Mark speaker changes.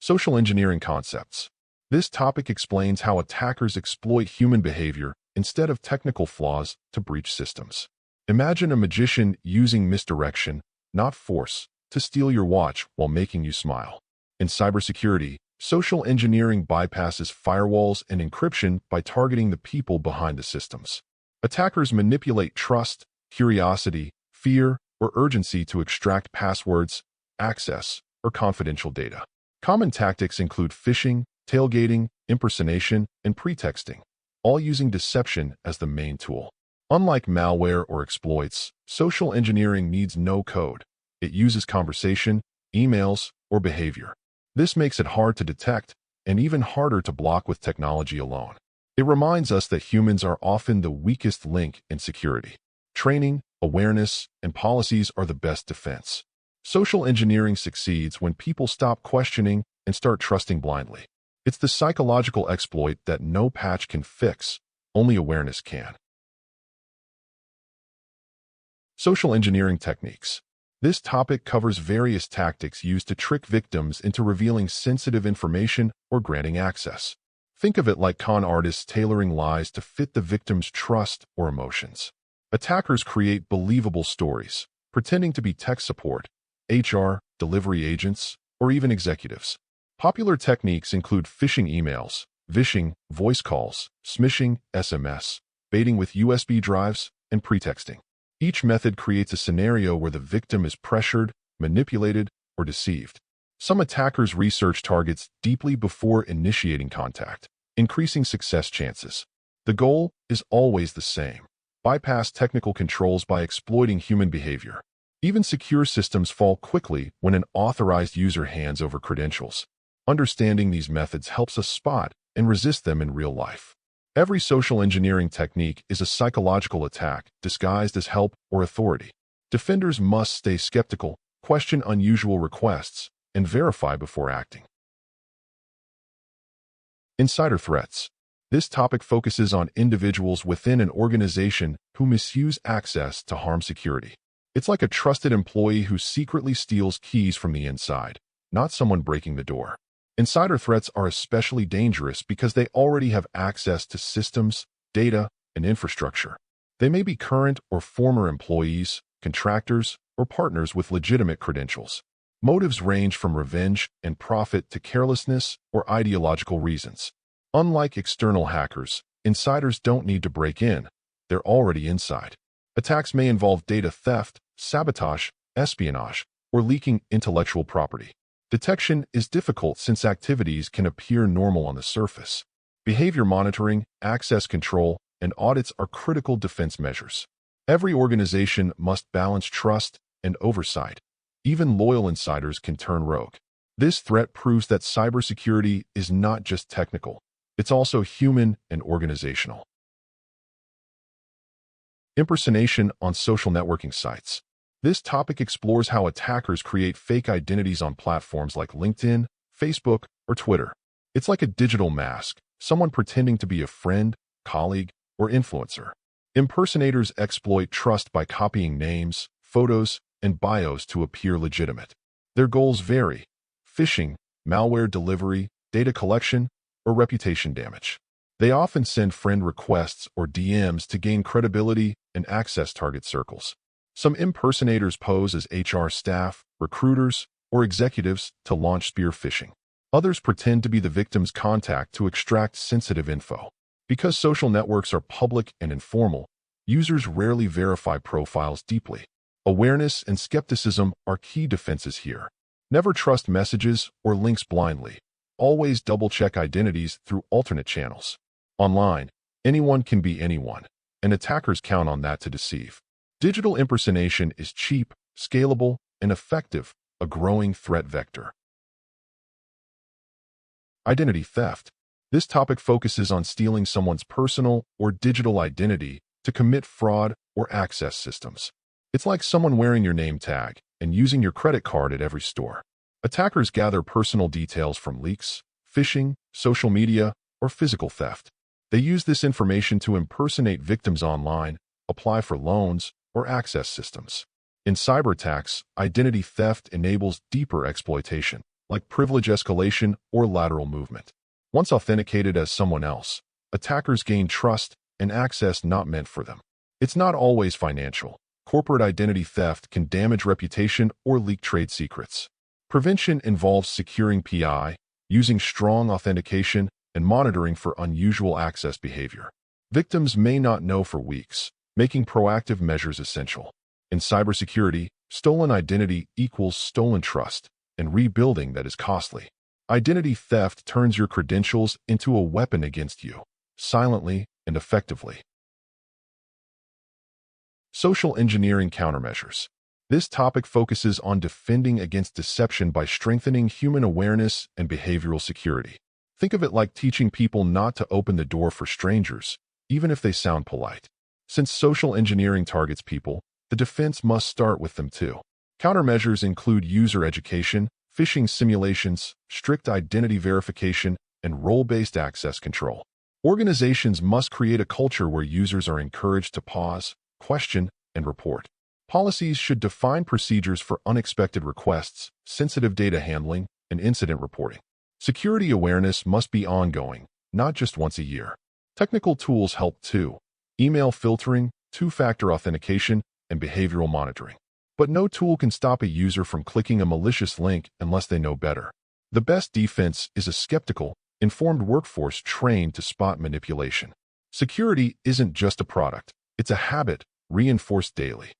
Speaker 1: Social engineering concepts. This topic explains how attackers exploit human behavior instead of technical flaws to breach systems. Imagine a magician using misdirection, not force, to steal your watch while making you smile. In cybersecurity, social engineering bypasses firewalls and encryption by targeting the people behind the systems. Attackers manipulate trust, curiosity, fear, or urgency to extract passwords, access, or confidential data. Common tactics include phishing, tailgating, impersonation, and pretexting, all using deception as the main tool. Unlike malware or exploits, social engineering needs no code. It uses conversation, emails, or behavior. This makes it hard to detect and even harder to block with technology alone. It reminds us that humans are often the weakest link in security. Training, awareness, and policies are the best defense. Social engineering succeeds when people stop questioning and start trusting blindly. It's the psychological exploit that no patch can fix, only awareness can. Social engineering techniques. This topic covers various tactics used to trick victims into revealing sensitive information or granting access. Think of it like con artists tailoring lies to fit the victim's trust or emotions. Attackers create believable stories, pretending to be tech support, HR, delivery agents, or even executives. Popular techniques include phishing emails, vishing, voice calls, smishing, SMS, baiting with USB drives, and pretexting. Each method creates a scenario where the victim is pressured, manipulated, or deceived. Some attackers research targets deeply before initiating contact, increasing success chances. The goal is always the same: bypass technical controls by exploiting human behavior. Even secure systems fall quickly when an authorized user hands over credentials. Understanding these methods helps us spot and resist them in real life. Every social engineering technique is a psychological attack disguised as help or authority. Defenders must stay skeptical, question unusual requests, and verify before acting. Insider threats. This topic focuses on individuals within an organization who misuse access to harm security. It's like a trusted employee who secretly steals keys from the inside, not someone breaking the door. Insider threats are especially dangerous because they already have access to systems, data, and infrastructure. They may be current or former employees, contractors, or partners with legitimate credentials. Motives range from revenge and profit to carelessness or ideological reasons. Unlike external hackers, insiders don't need to break in. They're already inside. Attacks may involve data theft, sabotage, espionage, or leaking intellectual property. Detection is difficult since activities can appear normal on the surface. Behavior monitoring, access control, and audits are critical defense measures. Every organization must balance trust and oversight. Even loyal insiders can turn rogue. This threat proves that cybersecurity is not just technical. It's also human and organizational. Impersonation on social networking sites. This topic explores how attackers create fake identities on platforms like LinkedIn, Facebook, or Twitter. It's like a digital mask, someone pretending to be a friend, colleague, or influencer. Impersonators exploit trust by copying names, photos, and bios to appear legitimate. Their goals vary: phishing, malware delivery, data collection, or reputation damage. They often send friend requests or DMs to gain credibility and access target circles. Some impersonators pose as HR staff, recruiters, or executives to launch spear phishing. Others pretend to be the victim's contact to extract sensitive info. Because social networks are public and informal, users rarely verify profiles deeply. Awareness and skepticism are key defenses here. Never trust messages or links blindly. Always double-check identities through alternate channels. Online, anyone can be anyone, and attackers count on that to deceive. Digital impersonation is cheap, scalable, and effective, a growing threat vector. Identity theft. This topic focuses on stealing someone's personal or digital identity to commit fraud or access systems. It's like someone wearing your name tag and using your credit card at every store. Attackers gather personal details from leaks, phishing, social media, or physical theft. They use this information to impersonate victims online, apply for loans, or access systems. In cyber attacks, identity theft enables deeper exploitation, like privilege escalation or lateral movement. Once authenticated as someone else, attackers gain trust and access not meant for them. It's not always financial. Corporate identity theft can damage reputation or leak trade secrets. Prevention involves securing PI, using strong authentication, and monitoring for unusual access behavior. Victims may not know for weeks, making proactive measures essential. In cybersecurity, stolen identity equals stolen trust, and rebuilding that is costly. Identity theft turns your credentials into a weapon against you, silently and effectively. Social engineering countermeasures. This topic focuses on defending against deception by strengthening human awareness and behavioral security. Think of it like teaching people not to open the door for strangers, even if they sound polite. Since social engineering targets people, the defense must start with them too. Countermeasures include user education, phishing simulations, strict identity verification, and role-based access control. Organizations must create a culture where users are encouraged to pause, question, and report. Policies should define procedures for unexpected requests, sensitive data handling, and incident reporting. Security awareness must be ongoing, not just once a year. Technical tools help too: email filtering, two-factor authentication, and behavioral monitoring. But no tool can stop a user from clicking a malicious link unless they know better. The best defense is a skeptical, informed workforce trained to spot manipulation. Security isn't just a product, it's a habit reinforced daily.